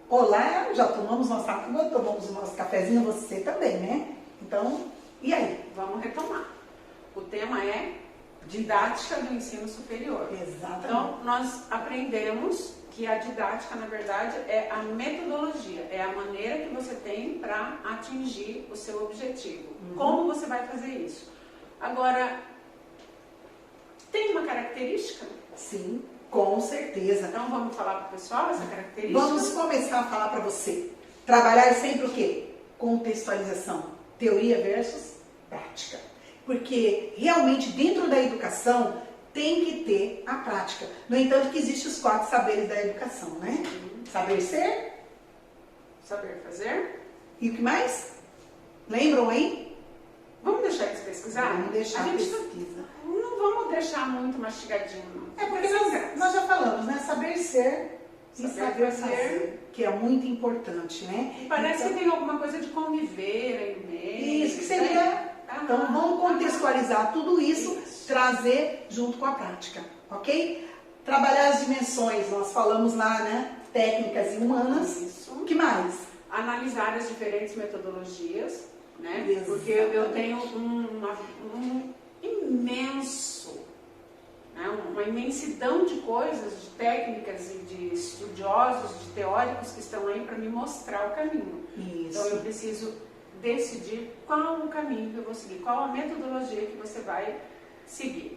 Olá, já tomamos nossa água, tomamos o nosso cafezinho, você também, né? Então, e aí? Vamos retomar. O tema é didática do ensino superior. Exatamente. Então, nós aprendemos que a didática, na verdade, é a metodologia, é a maneira que você tem para atingir o seu objetivo. Como você vai fazer isso? Agora, tem uma característica? Sim, com certeza. Então, vamos falar para o pessoal essa característica? Vamos começar a falar para você. Trabalhar sempre o quê? Contextualização. Teoria versus prática. Porque realmente dentro da educação tem que ter a prática. No entanto que existem os 4 saberes da educação, né? Saber ser. Saber fazer. E o que mais? Lembram aí? Vamos deixar eles pesquisar? Vamos deixar a pesquisa. Não vamos deixar muito mastigadinho, não. É porque nós já falamos, né? Saber ser e saber fazer, que é muito importante, né? E parece que tem alguma coisa de conviver aí no meio. Isso, que seria... Então, vamos contextualizar tudo isso, trazer junto com a prática, ok? Trabalhar as dimensões, nós falamos lá, né? Técnicas e humanas. Isso. O que mais? Analisar as diferentes metodologias, né? Exatamente. Porque eu tenho um imenso, né? Uma imensidão de coisas, de técnicas e de estudiosos, de teóricos que estão aí para me mostrar o caminho. Isso. Então, eu preciso decidir qual o caminho que eu vou seguir, qual a metodologia que você vai seguir,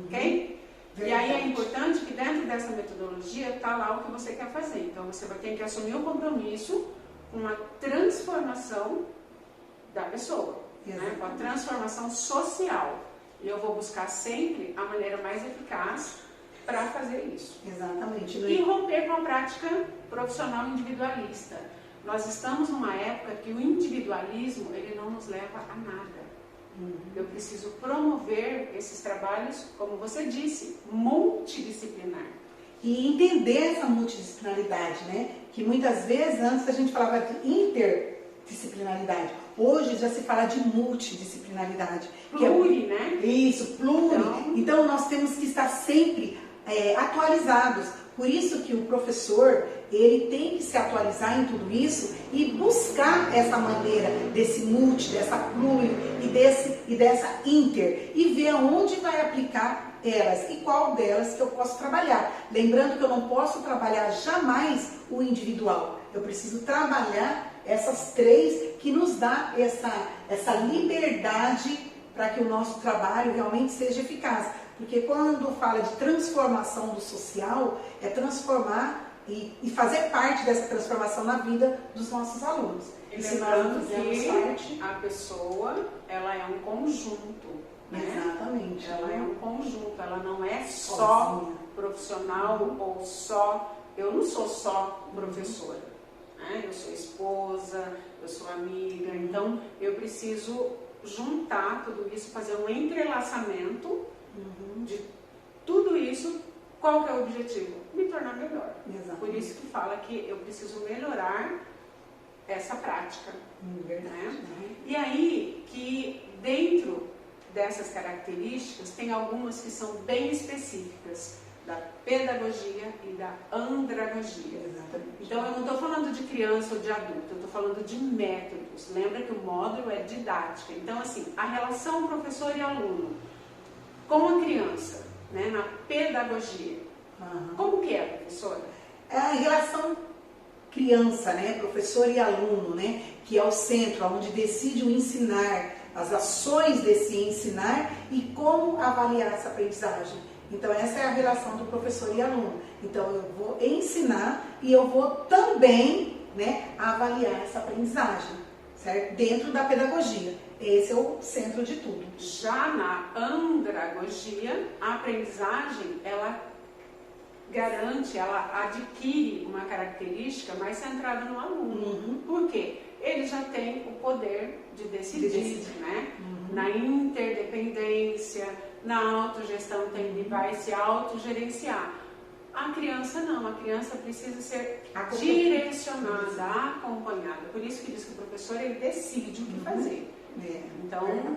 ok? Verdade. E aí é importante que dentro dessa metodologia está lá o que você quer fazer. Então você vai ter que assumir o compromisso com a transformação da pessoa, né? Com a transformação social. E eu vou buscar sempre a maneira mais eficaz para fazer isso. Exatamente. E romper com a prática profissional individualista. Nós estamos numa época que o individualismo ele não nos leva a nada. Eu preciso promover esses trabalhos, como você disse, multidisciplinar. E entender essa multidisciplinaridade, né? Que muitas vezes antes a gente falava de interdisciplinaridade. Hoje já se fala de multidisciplinaridade. Pluri, né? Isso, pluri. Então nós temos que estar sempre atualizados. Por isso que o professor, ele tem que se atualizar em tudo isso e buscar essa maneira desse multi, dessa pluri e dessa inter e ver aonde vai aplicar elas e qual delas que eu posso trabalhar. Lembrando que eu não posso trabalhar jamais o individual. Eu preciso trabalhar essas 3 que nos dá essa liberdade para que o nosso trabalho realmente seja eficaz. Porque quando fala de transformação do social, é transformar e fazer parte dessa transformação na vida dos nossos alunos. E lembrando que a pessoa, ela é um conjunto. Né? Exatamente. Ela é um conjunto, ela não é só profissional ou só... Eu não sou só professora, né? Eu sou esposa, eu sou amiga, então eu preciso juntar tudo isso, fazer um entrelaçamento de tudo isso. Qual que é o objetivo? Me tornar melhor. Exatamente. Por isso que fala que eu preciso melhorar essa prática. Verdade. Né? E aí que dentro dessas características tem algumas que são bem específicas da pedagogia e da andragogia. Exatamente. Então eu não estou falando de criança ou de adulto, eu estou falando de métodos. Lembra que o módulo é didática. Então assim, a relação professor e aluno com a criança, né, na pedagogia. Como que é, professora? É a relação criança, né, professor e aluno, né, que é o centro, onde decide o ensinar, as ações desse ensinar e como avaliar essa aprendizagem. Então essa é a relação do professor e aluno. Então eu vou ensinar e eu vou também, né, avaliar essa aprendizagem, certo? Dentro da pedagogia. Esse é o centro de tudo. Já na andragogia, a aprendizagem, ela garante, ela adquire uma característica mais centrada no aluno. Por quê? Ele já tem o poder de decidir, né? Na interdependência, na autogestão, ele vai se autogerenciar. A criança não, a criança precisa ser direcionada, acompanhada. Por isso que diz que o professor ele decide o que fazer. Então,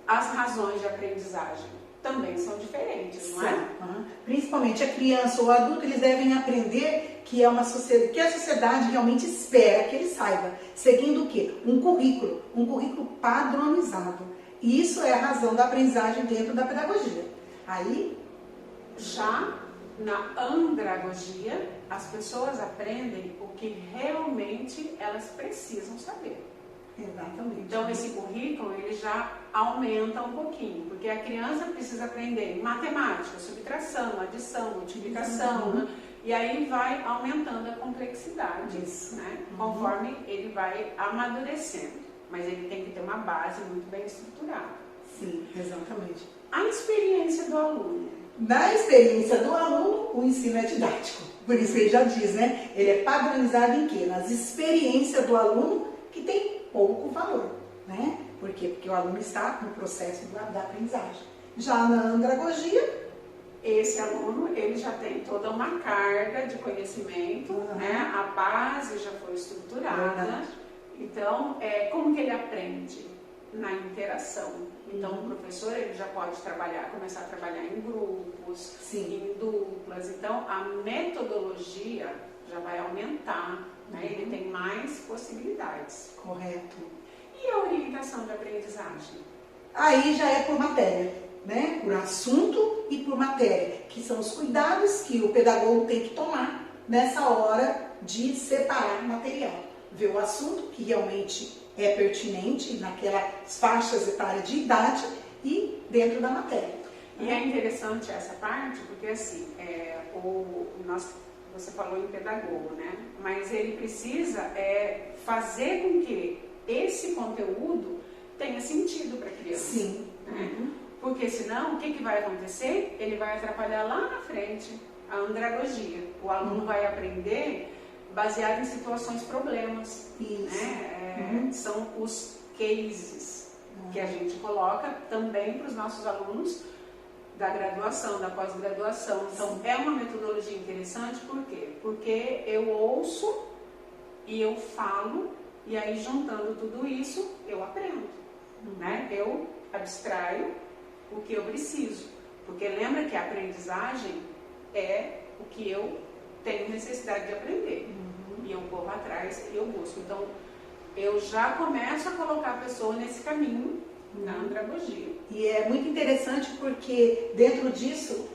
as razões de aprendizagem também são diferentes, não é? Uhum. Principalmente a criança ou o adulto, eles devem aprender que é uma sociedade, que a sociedade realmente espera que ele saiba, seguindo o quê? Um currículo padronizado. E isso é a razão da aprendizagem dentro da pedagogia. Aí, já na andragogia, as pessoas aprendem o que realmente elas precisam saber. exatamente. Então, esse currículo, ele já aumenta um pouquinho, porque a criança precisa aprender matemática, subtração, adição, multiplicação, né? E aí vai aumentando a complexidade, né? Conforme ele vai amadurecendo. Mas ele tem que ter uma base muito bem estruturada. Sim, exatamente. A experiência do aluno. Na experiência do aluno, o ensino é didático. Por isso que ele já diz, né? Ele é padronizado em quê? Nas experiências do aluno, que tem pouco valor, né? Por quê? Porque o aluno está no processo da aprendizagem. Já na andragogia, esse aluno, ele já tem toda uma carga de conhecimento, né? A base já foi estruturada. Então, como que ele aprende? Na interação. Então, o professor, ele já pode começar a trabalhar em grupos, sim, em duplas. Então, a metodologia já vai aumentar, né? Ele tem mais possibilidades. Correto. E a orientação de aprendizagem? Aí já é por matéria, né? Por assunto e por matéria, que são os cuidados que o pedagogo tem que tomar nessa hora de separar o material. Ver o assunto que realmente é pertinente naquelas faixas etárias de idade e dentro da matéria. E é interessante essa parte, porque assim, você falou em pedagogo, né? Mas ele precisa fazer com que esse conteúdo tenha sentido para a criança. Sim. Né? Porque senão, o que vai acontecer? Ele vai atrapalhar lá na frente a andragogia. O aluno vai aprender baseado em situações, problemas. Isso. Né? São os cases que a gente coloca também para os nossos alunos da graduação, da pós-graduação. Então, é uma metodologia interessante, por quê? Porque eu ouço e eu falo, e aí juntando tudo isso, eu aprendo. Né? Eu abstraio o que eu preciso. Porque lembra que a aprendizagem é o que eu tenho necessidade de aprender. E eu corro atrás e eu busco. Então, eu já começo a colocar a pessoa nesse caminho na andragogia. E é muito interessante porque dentro disso,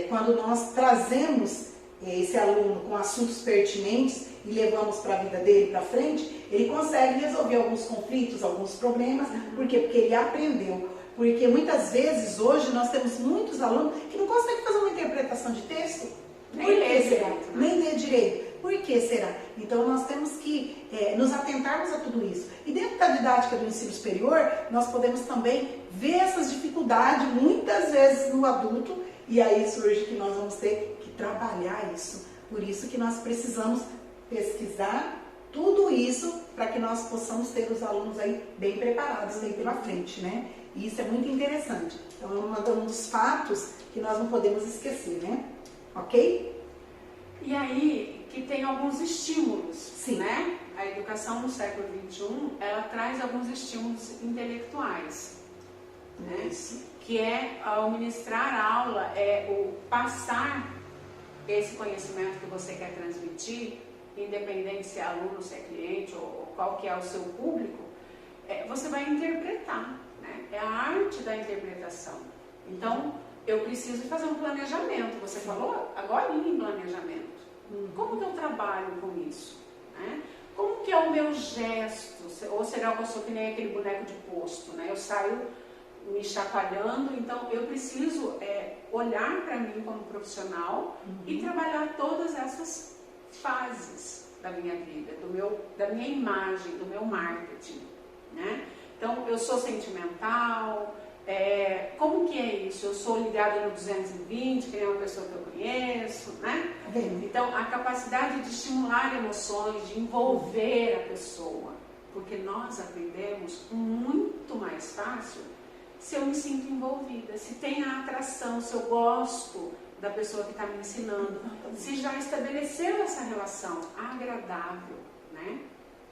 quando nós trazemos esse aluno com assuntos pertinentes e levamos para a vida dele para frente, ele consegue resolver alguns conflitos, alguns problemas. Por quê? Porque ele aprendeu. Porque muitas vezes, hoje, nós temos muitos alunos que não conseguem fazer uma interpretação de texto. Nem ler direito. Nem ler direito. Por que será? Então, nós temos que nos atentarmos a tudo isso. E dentro da didática do ensino superior, nós podemos também ver essas dificuldades, muitas vezes, no adulto, e aí surge que nós vamos ter que trabalhar isso. Por isso que nós precisamos pesquisar tudo isso para que nós possamos ter os alunos aí bem preparados aí pela frente, né? E isso é muito interessante. Então, é um dos fatos que nós não podemos esquecer, né? Ok? E aí, que tem alguns estímulos, Sim. Né? A educação no século XXI, ela traz alguns estímulos intelectuais, né? Que ao ministrar a aula, o passar esse conhecimento que você quer transmitir, independente se é aluno, se é cliente ou qual que é o seu público, você vai interpretar, né? É a arte da interpretação. Então, eu preciso fazer um planejamento. Você falou agora em planejamento. Como que eu trabalho com isso? Né? Como que é o meu gesto? Ou será que eu sou que nem aquele boneco de posto? Né? Eu saio me chacoalhando, então eu preciso olhar para mim como profissional e trabalhar todas essas fases da minha vida, da minha imagem, do meu marketing. Né? Então, eu sou sentimental. Como que é isso? Eu sou ligada no 220, que é uma pessoa que eu conheço, né? Então, a capacidade de estimular emoções, de envolver a pessoa, porque nós aprendemos muito mais fácil se eu me sinto envolvida, se tem a atração, se eu gosto da pessoa que está me ensinando, se já estabeleceu essa relação agradável, né?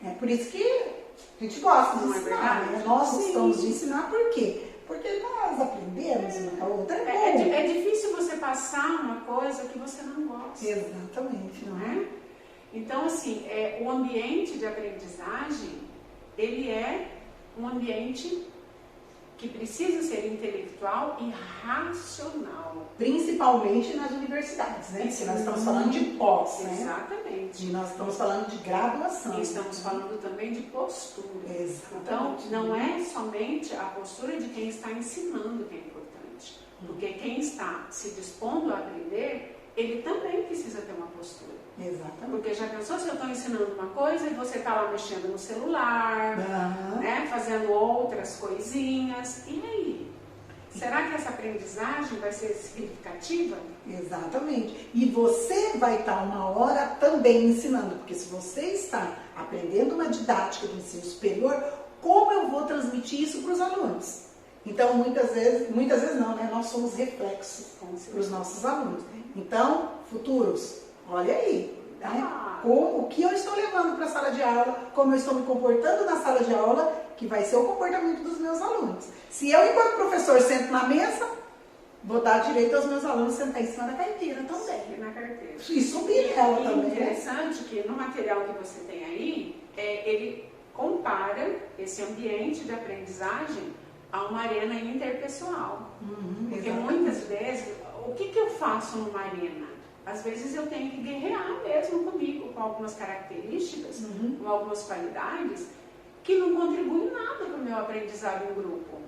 É por isso que a gente gosta de ensinar, né? Nós gostamos de ensinar, por quê? Porque nós aprendemos uma com a outra. É bom. É difícil você passar uma coisa que você não gosta. Exatamente, não é? Então, assim, o ambiente de aprendizagem, ele é um ambiente que precisa ser intelectual e racional. Principalmente nas universidades, né? Porque nós estamos falando de pós, né? Exatamente. E nós estamos falando de graduação. E estamos falando também de postura. Exatamente. Então, não é somente a postura de quem está ensinando que é importante. Porque quem está se dispondo a aprender, ele também precisa ter uma postura. Exatamente. Porque já pensou se eu estou ensinando uma coisa e você está lá mexendo no celular, né, fazendo outras coisinhas, e aí? Será que essa aprendizagem vai ser significativa? Exatamente. E você vai estar uma hora também ensinando, porque se você está aprendendo uma didática do ensino superior, como eu vou transmitir isso para os alunos? Então, muitas vezes não, né? Nós somos reflexos para os nossos alunos. Então, futuros, olha aí, né? O que eu estou levando para a sala de aula, como eu estou me comportando na sala de aula, que vai ser o comportamento dos meus alunos. Se eu, enquanto professor, sento na mesa, vou dar direito aos meus alunos sentar em cima da carteira também. Na carteira. E subir ela também. É interessante que no material que você tem aí, ele compara esse ambiente de aprendizagem a uma arena interpessoal. Porque muitas vezes, o que eu faço numa arena? Às vezes eu tenho que guerrear mesmo comigo, com algumas características, com algumas qualidades, que não contribuem em nada para o meu aprendizado em grupo.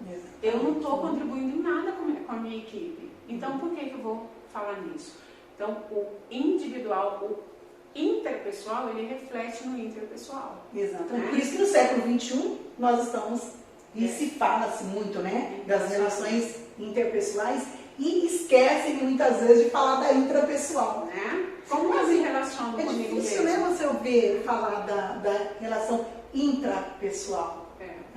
Eu não estou contribuindo em nada com a minha equipe. Então, por que eu vou falar nisso? Então, o individual, o interpessoal, ele reflete no interpessoal. Exatamente. Né? Por isso que no século XXI nós estamos, e se fala-se muito, né, das relações interpessoais, e esquecem muitas vezes de falar da intrapessoal. Né? Como eu me relaciono comigo mesmo? É difícil, né, você ouvir falar da relação intrapessoal.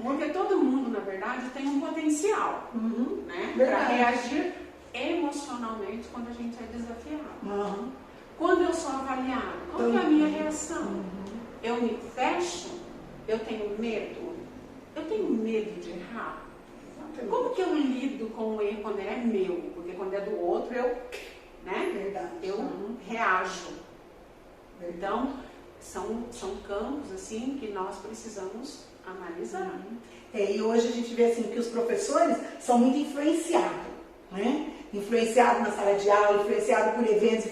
Porque todo mundo, na verdade, tem um potencial, né, para reagir emocionalmente quando a gente é desafiado. Quando eu sou avaliado, qual é a minha reação? Eu me fecho? Eu tenho medo? Eu tenho medo de errar? Como que eu lido com o erro quando é meu? Porque quando é do outro, eu reajo. Então, são campos assim que nós precisamos analisar. E hoje a gente vê assim que os professores são muito influenciados, né? Influenciado na sala de aula, influenciado por eventos,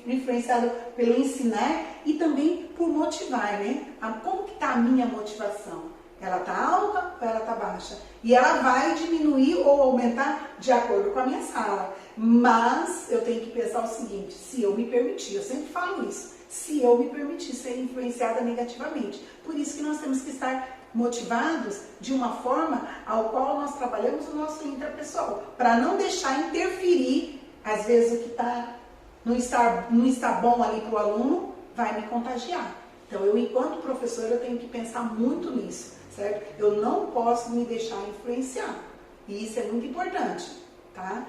influenciado pelo ensinar e também por motivar, né? Como que está a minha motivação? Ela está alta ou ela está baixa? E ela vai diminuir ou aumentar de acordo com a minha sala. Mas eu tenho que pensar o seguinte, se eu me permitir, eu sempre falo isso, se eu me permitir ser influenciada negativamente. Por isso que nós temos que estar motivados de uma forma ao qual nós trabalhamos o nosso intrapessoal, para não deixar interferir, às vezes o que não está bom ali para o aluno, vai me contagiar. Então eu, enquanto professor, eu tenho que pensar muito nisso, certo? Eu não posso me deixar influenciar, e isso é muito importante, tá?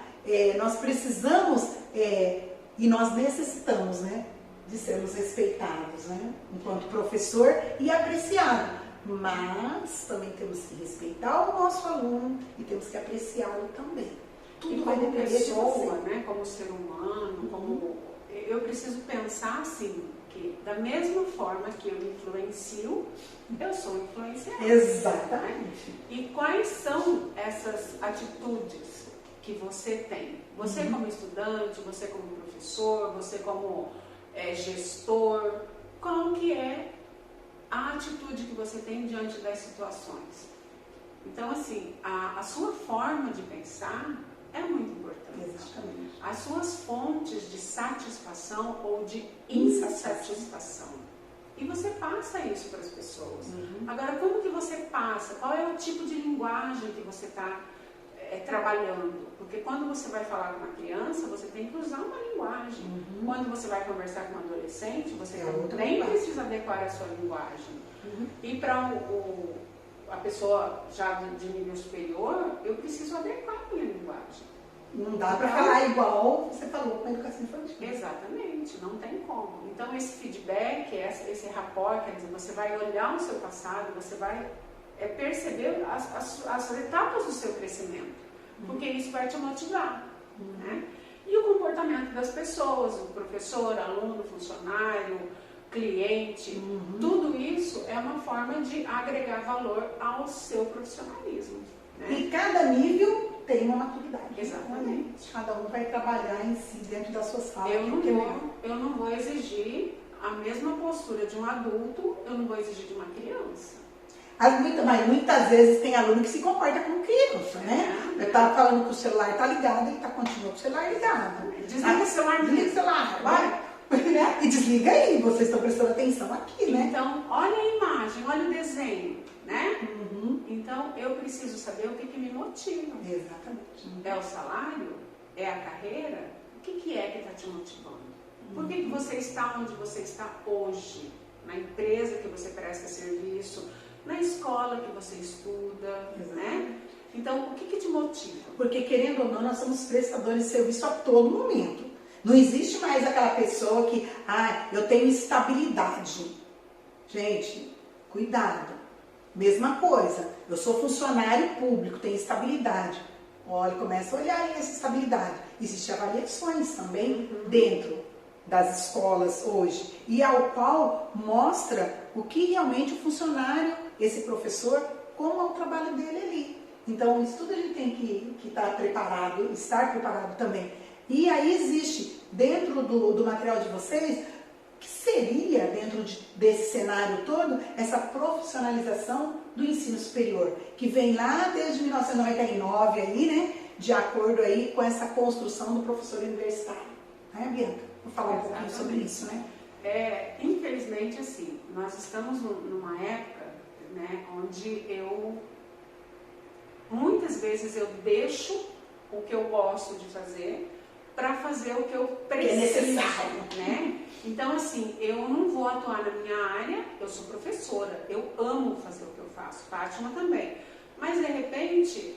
Nós precisamos e nós necessitamos, né, de sermos respeitados, né, enquanto professor e apreciado. Mas também temos que respeitar o nosso aluno e temos que apreciá-lo também. Tudo vai depender de você, né? Como ser humano, eu preciso pensar assim, que da mesma forma que eu influencio, eu sou influenciada. Exatamente. Né? E quais são essas atitudes que você tem? Você como estudante, você como professor, você como gestor, qual que é a atitude que você tem diante das situações? Então, assim, a sua forma de pensar é muito importante. Exatamente. As suas fontes de satisfação ou de insatisfação. E você passa isso para as pessoas. Agora, como que você passa? Qual é o tipo de linguagem que você está trabalhando? Porque quando você vai falar com uma criança, você tem que usar uma linguagem. Quando você vai conversar com um adolescente, você também precisa adequar a sua linguagem. E para a pessoa já de nível superior, eu preciso adequar a minha linguagem. Não dá para falar igual você falou com a educação infantil. Exatamente, não tem como. Então esse feedback, esse rapport, quer dizer, você vai olhar o seu passado, você vai perceber as etapas do seu crescimento, porque isso vai te motivar, né? E o comportamento das pessoas, o professor, aluno, funcionário, cliente, tudo isso é uma forma de agregar valor ao seu profissionalismo, né? E cada nível tem uma maturidade. Exatamente. Cada um vai trabalhar em si dentro das suas falas. Eu não vou exigir a mesma postura de um adulto, eu não vou exigir de uma criança. Mas muitas vezes tem aluno que se comporta como criança, né? Eu estava falando que o celular está ligado, ele continua com o celular ligado. Desliga o celular, desliga o celular, vai. E desliga aí, vocês estão prestando atenção aqui, né? Então, olha a imagem, olha o desenho, né? Então, eu preciso saber o que me motiva. Exatamente. É o salário? É a carreira? O que é que está te motivando? Por que você está onde você está hoje? Na empresa que você presta serviço, na escola que você estuda, né? Então, o que te motiva? Porque, querendo ou não, nós somos prestadores de serviço a todo momento. Não existe mais aquela pessoa que, eu tenho estabilidade. Gente, cuidado. Mesma coisa, eu sou funcionário público, tenho estabilidade. Olha, começa a olhar aí essa estabilidade. Existem avaliações também dentro das escolas hoje, e ao qual mostra o que realmente o funcionário, esse professor, como é o trabalho dele ali. Então, isso tudo a gente tem que estar preparado também. E aí existe, dentro do material de vocês, que seria, dentro desse cenário todo, essa profissionalização do ensino superior, que vem lá desde 1999, aí, né, de acordo aí com essa construção do professor universitário. Né, Bianca? Vou falar um pouquinho sobre isso, né? Infelizmente, assim, nós estamos numa época, né, onde muitas vezes eu deixo o que eu gosto de fazer para fazer o que eu preciso, né? Então, assim, eu não vou atuar na minha área, eu sou professora, eu amo fazer o que eu faço, Fátima também. Mas, de repente,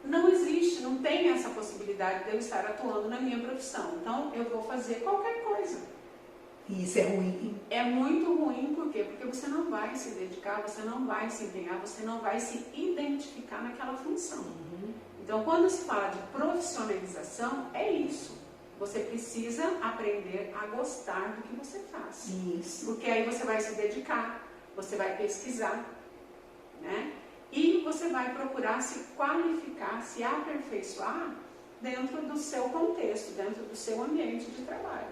não tem essa possibilidade de eu estar atuando na minha profissão. Então, eu vou fazer qualquer coisa. E isso é ruim. É muito ruim, por quê? Porque você não vai se dedicar, você não vai se empenhar, você não vai se identificar naquela função. Então, quando se fala de profissionalização, é isso. Você precisa aprender a gostar do que você faz. Isso. Porque aí você vai se dedicar, você vai pesquisar, né? E você vai procurar se qualificar, se aperfeiçoar dentro do seu contexto, dentro do seu ambiente de trabalho.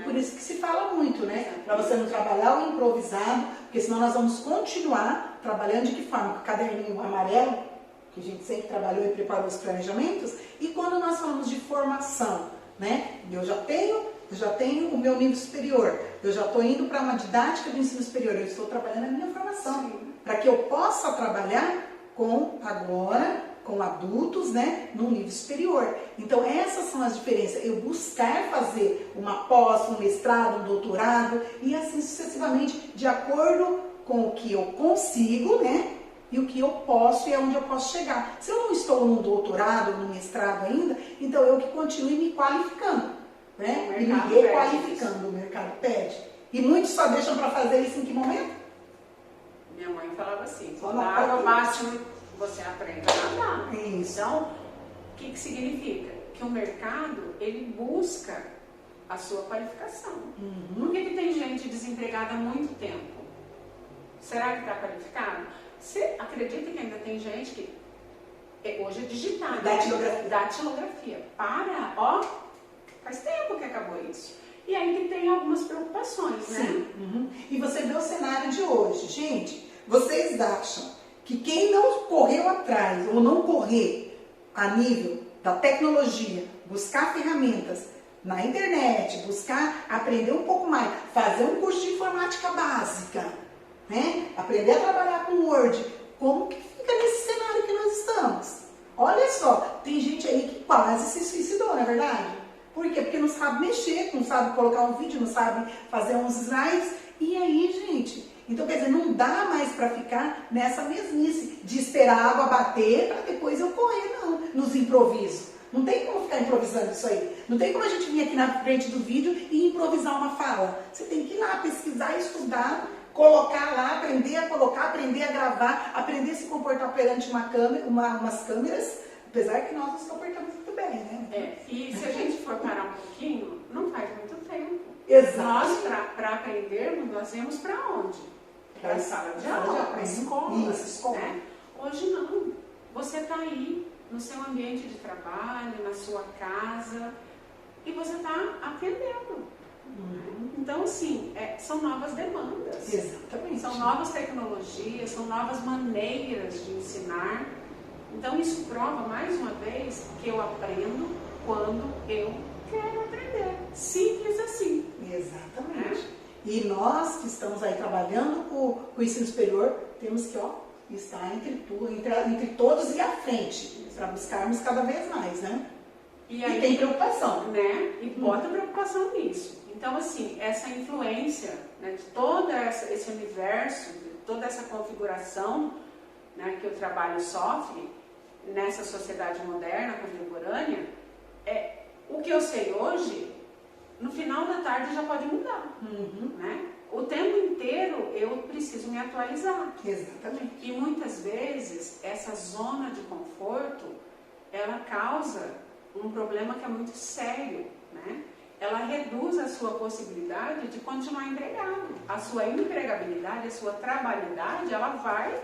Por isso que se fala muito, né? Para você não trabalhar o improvisado, porque senão nós vamos continuar trabalhando de que forma? Com o caderninho amarelo, que a gente sempre trabalhou e preparou os planejamentos, e quando nós falamos de formação, né? Eu já tenho o meu nível superior, eu já estou indo para uma didática do ensino superior, eu estou trabalhando a minha formação, para que eu possa trabalhar com adultos, né, num nível superior. Então, essas são as diferenças. Eu buscar fazer uma pós, um mestrado, um doutorado, e assim sucessivamente, de acordo com o que eu consigo, né, e o que eu posso e aonde eu posso chegar. Se eu não estou num doutorado, num mestrado ainda, então eu que continue me qualificando, né, e me requalificando. O mercado pede. E muitos só deixam para fazer isso em que momento? Minha mãe falava assim, quando a água bate, você aprende a nadar. Isso. Então, o que significa? Que o mercado, ele busca a sua qualificação. Por que tem gente desempregada há muito tempo? Será que está qualificado? Você acredita que ainda tem gente que hoje é digital? Datilografia. Faz tempo que acabou isso. E aí que tem algumas preocupações, né? Sim. E você vê o cenário de hoje. Gente, vocês acham que quem não correu atrás ou não correr a nível da tecnologia, buscar ferramentas na internet, buscar aprender um pouco mais, fazer um curso de informática básica, né? Aprender a trabalhar com Word, como que fica nesse cenário que nós estamos? Olha só, tem gente aí que quase se suicidou, não é verdade? Por quê? Porque não sabe mexer, não sabe colocar um vídeo, não sabe fazer uns slides. E aí, gente? Então, quer dizer, não dá mais para ficar nessa mesmice de esperar a água bater para depois eu correr, não, nos improvisos. Não tem como ficar improvisando isso aí. Não tem como a gente vir aqui na frente do vídeo e improvisar uma fala. Você tem que ir lá pesquisar, estudar, colocar lá, aprender a colocar, aprender a gravar, aprender a se comportar perante uma câmera, umas câmeras, apesar que nós nos comportamos muito bem, né? E se a gente for parar um pouquinho, não faz muito tempo. Exato. Nós, para aprendermos, nós íamos para onde? Para a sala de aula, para a escola. Escola. Né? Hoje não. Você está aí, no seu ambiente de trabalho, na sua casa, e você está aprendendo. Então, assim, são novas demandas. Exatamente. São novas tecnologias, são novas maneiras de ensinar. Então, isso prova, mais uma vez, que eu aprendo quando eu quero aprender. Simples assim. Exatamente. E nós que estamos aí trabalhando com o ensino superior, temos que estar entre todos e à frente, para buscarmos cada vez mais, né? E tem preocupação. Né? E bota preocupação nisso. Então, assim, essa influência, né, de todo esse universo, de toda essa configuração, né, que o trabalho sofre nessa sociedade moderna, contemporânea, o que eu sei hoje, no final da tarde já pode mudar. Né? O tempo inteiro eu preciso me atualizar. Exatamente. E muitas vezes essa zona de conforto, ela causa um problema que é muito sério, né? Ela reduz a sua possibilidade de continuar empregado. A sua empregabilidade, a sua trabalhabilidade, ela vai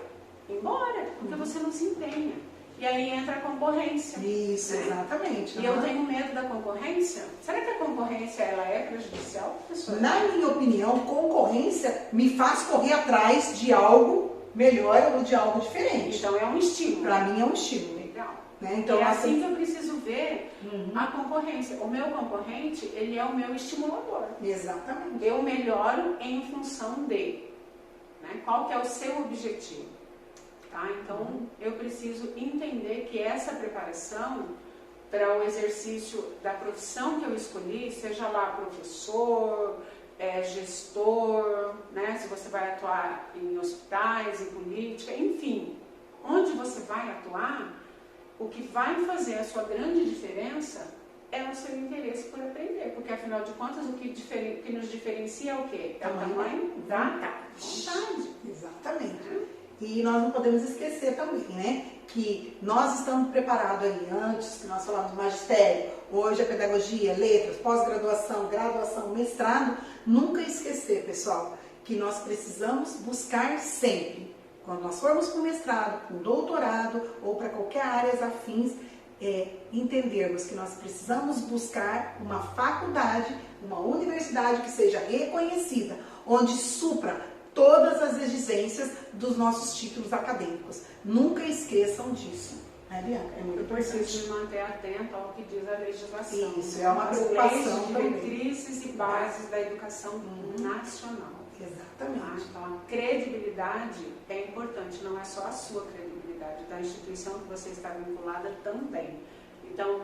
embora, porque você não se empenha. E aí entra a concorrência. Isso, né? Exatamente. E eu tenho medo da concorrência. Será que a concorrência ela é prejudicial, professora? Na minha opinião, concorrência me faz correr atrás de algo melhor ou de algo diferente. Então é um estímulo. Para mim é um estímulo. Legal. Né? Então, é assim que eu preciso ver a concorrência. O meu concorrente, ele é o meu estimulador. Exatamente. Eu melhoro em função de. Né? Qual que é o seu objetivo? Tá? Então, eu preciso entender que essa preparação para o exercício da profissão que eu escolhi, seja lá professor, gestor, né? Se você vai atuar em hospitais, em política, enfim, onde você vai atuar, o que vai fazer a sua grande diferença é o seu interesse por aprender, porque afinal de contas o que nos diferencia é o quê? É o tamanho da vontade. Exatamente. E nós não podemos esquecer também, né, que nós estamos preparados aí antes, que nós falamos magistério, hoje a pedagogia, letras, pós-graduação, graduação, mestrado, nunca esquecer, pessoal, que nós precisamos buscar sempre, quando nós formos para o mestrado, para o doutorado ou para qualquer área afins, entendermos que nós precisamos buscar uma faculdade, uma universidade que seja reconhecida, onde supra todas as exigências dos nossos títulos acadêmicos. Nunca esqueçam disso. Né, Bianca? É muito importante. Eu preciso me manter atento ao que diz a legislação. Isso, é uma preocupação também. Diretrizes e bases da educação nacional. Exatamente. Então, a credibilidade é importante, não é só a sua credibilidade, da instituição que você está vinculada também. Então,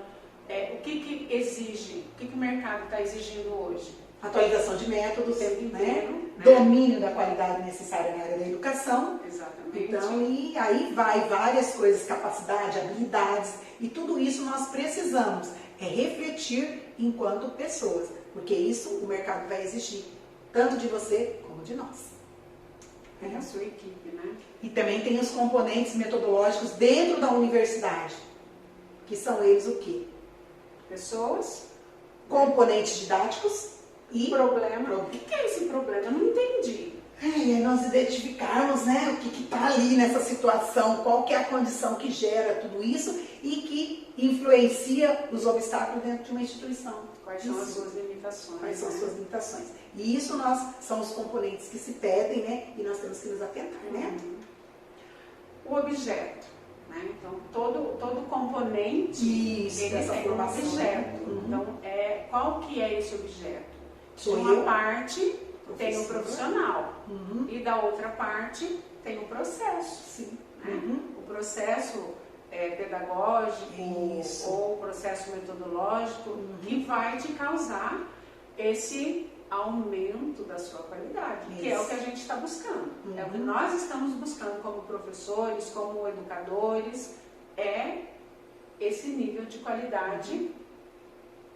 o que exige, o que o mercado está exigindo hoje? Atualização de métodos, inteiro, né? Domínio da qualidade necessária na área da educação. Exatamente. Então, e aí vai várias coisas, capacidade, habilidades, e tudo isso nós precisamos refletir enquanto pessoas, porque isso o mercado vai exigir, tanto de você como de nós. É a sua equipe, né? E também tem os componentes metodológicos dentro da universidade, que são eles o quê? Pessoas, componentes didáticos e problema. O que é esse problema? Eu não entendi. É nós identificarmos, né, o que está ali nessa situação, qual que é a condição que gera tudo isso e que influencia os obstáculos dentro de uma instituição. Quais são as suas limitações? Quais são as suas limitações? E isso são os componentes que se pedem, né, e nós temos que nos atentar, né? O objeto, né? Então, todo componente ele dessa tem formação, um objeto. Então, qual que é esse objeto? De uma parte tem o profissional e da outra parte tem o processo. Sim. Né? O processo pedagógico ou o processo metodológico que vai te causar esse aumento da sua qualidade, que é o que a gente está buscando. É o que nós estamos buscando como professores, como educadores, é esse nível de qualidade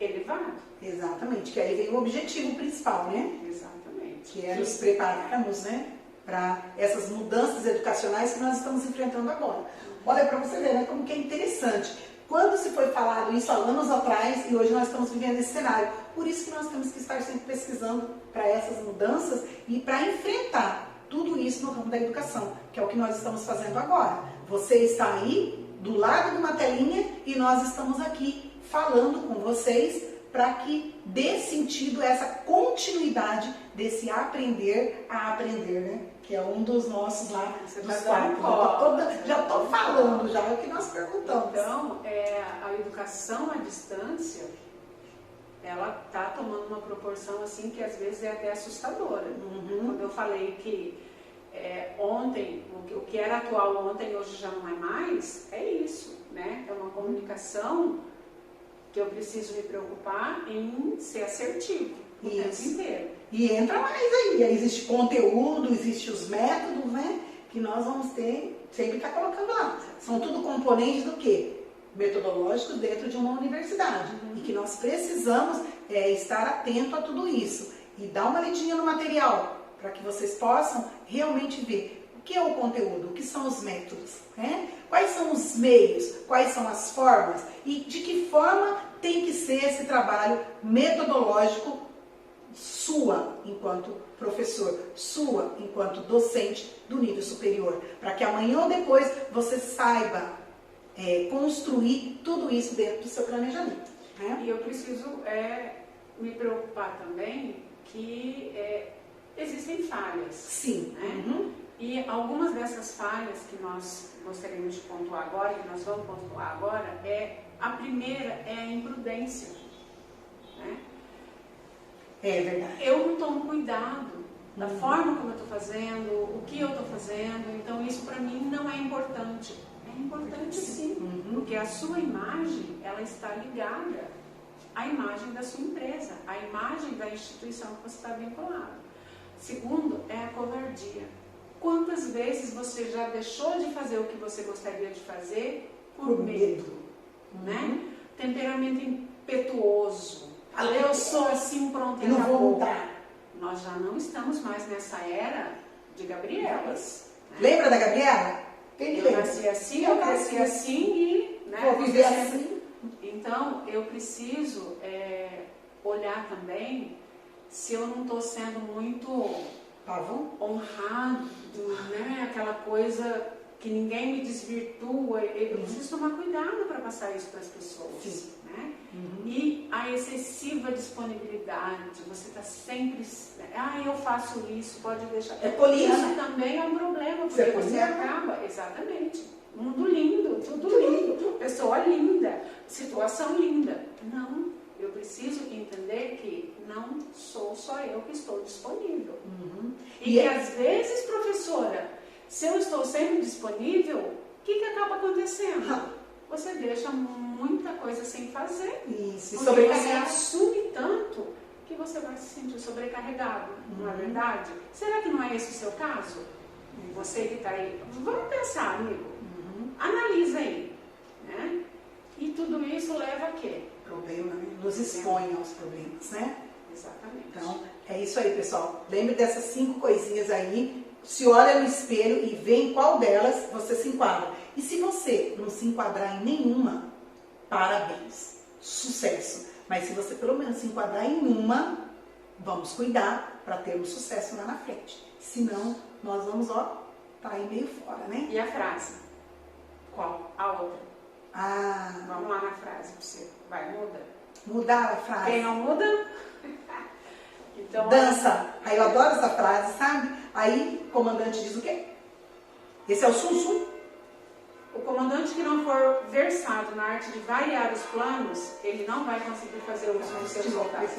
elevado. Exatamente, que aí vem o objetivo principal, né? Exatamente. Que é nos prepararmos, né, para essas mudanças educacionais que nós estamos enfrentando agora. Olha para você ver, né, como que é interessante. Quando se foi falado isso há anos atrás e hoje nós estamos vivendo esse cenário. Por isso que nós temos que estar sempre pesquisando para essas mudanças e para enfrentar tudo isso no ramo da educação, que é o que nós estamos fazendo agora. Você está aí do lado de uma telinha e nós estamos aqui falando com vocês para que dê sentido essa continuidade desse aprender a aprender, né? Que é um dos nossos lá, dos quatro. Já estou falando, já é o que nós perguntamos. Então, a educação à distância, ela está tomando uma proporção assim que às vezes é até assustadora. Quando eu falei que ontem, o que era atual ontem, hoje já não é mais, é isso, né? É uma comunicação que eu preciso me preocupar em ser assertivo o tempo inteiro. E entra mais aí, existe conteúdo, existe os métodos, né? Que nós vamos ter, sempre estar colocando lá. São tudo componentes do quê? Metodológicos dentro de uma universidade. E que nós precisamos estar atento a tudo isso. E dar uma lidinha no material, para que vocês possam realmente ver o que é o conteúdo, o que são os métodos, né? Quais são os meios, quais são as formas e de que forma tem que ser esse trabalho metodológico sua enquanto professor, sua enquanto docente do nível superior, para que amanhã ou depois você saiba construir tudo isso dentro do seu planejamento, né? E eu preciso me preocupar também que existem falhas. Sim. Né? E algumas dessas falhas que nós gostaríamos de pontuar agora, que nós vamos pontuar agora, a primeira é a imprudência. Né? É verdade. Eu não tomo cuidado da forma como eu estou fazendo, o que eu estou fazendo, então isso para mim não é importante. É importante sim, porque a sua imagem, ela está ligada à imagem da sua empresa, à imagem da instituição que você está vinculado. Segundo, é a covardia. Quantas vezes você já deixou de fazer o que você gostaria de fazer por medo? Né? Temperamento impetuoso. Eu sou assim, pronto, não vou mudar. Nós já não estamos mais nessa era de Gabrielas. Né? Lembra da Gabriela? Eu nasci assim, eu cresci assim e vou viver assim. Então, eu preciso olhar também se eu não estou sendo muito honrado, né? Aquela coisa que ninguém me desvirtua. Eu preciso tomar cuidado para passar isso para as pessoas. Né? E a excessiva disponibilidade, você está sempre, eu faço isso, pode deixar. Isso também é um problema, porque você acaba, exatamente, mundo lindo, tudo lindo, pessoa linda, situação linda. Não, eu preciso entender que não sou só eu que estou disponível. E que às vezes, professora, se eu estou sempre disponível, o que acaba acontecendo? Você deixa muita coisa sem fazer. Isso, porque você assume tanto que você vai se sentir sobrecarregado, não é verdade? Será que não é esse o seu caso? Você que está aí, vamos pensar, amigo. Analisa aí. Né? E tudo isso leva a quê? Problema, né? Nos expõe aos problemas, né? Exatamente. Então, é isso aí, pessoal. Lembre dessas 5 coisinhas aí. Se olha no espelho e vê em qual delas você se enquadra. E se você não se enquadrar em nenhuma, parabéns, sucesso. Mas se você pelo menos se enquadrar em uma, vamos cuidar para termos sucesso lá na frente. Senão, nós vamos, tá aí meio fora, né? E a frase? Qual? A outra. Vamos lá na frase, você vai, muda. Mudar a frase. Quem não muda? Então, dança. Aí eu adoro essa frase, sabe? Aí o comandante diz o quê? Esse é o Sun. O comandante que não for versado na arte de variar os planos, ele não vai conseguir fazer uso dos seus soldados.